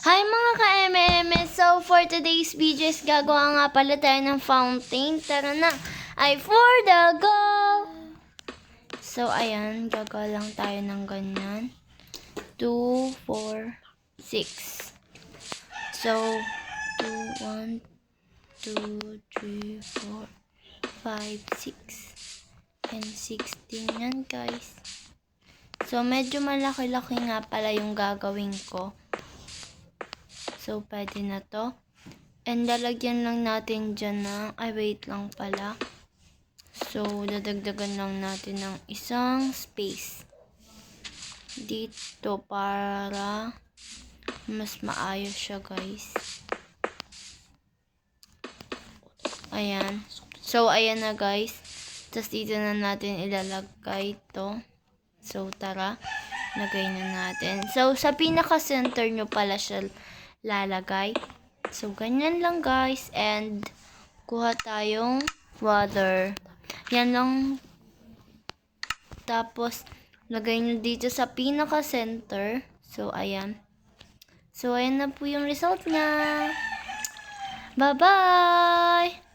Hi mga ka-MMS! So for today's video is gagawa nga pala tayo ng fountain. Tara na! Ay for the go! So ayan, gagawa lang tayo ng ganyan. 2, 4, 6. So 2, 1, 2, 3, 4, 5, 6. And 16 yan guys. So medyo malaki-laki nga pala yung gagawin ko. So, pwede na to. And lalagyan lang natin dyan na, ay wait lang pala. So, dadagdagan lang natin ng isang space. Dito para mas maayos siya guys. Ayan. So, ayan na guys. Tapos dito na natin ilalagay ito. So, tara. Lagay na natin. So, sa pinaka-center nyo pala siya lalagay. So, ganyan lang guys. And, kuha tayong water. Yan lang. Tapos, lagay nyo dito sa pinaka-center. So, ayan. So, ayan na po yung result niya. Bye-bye!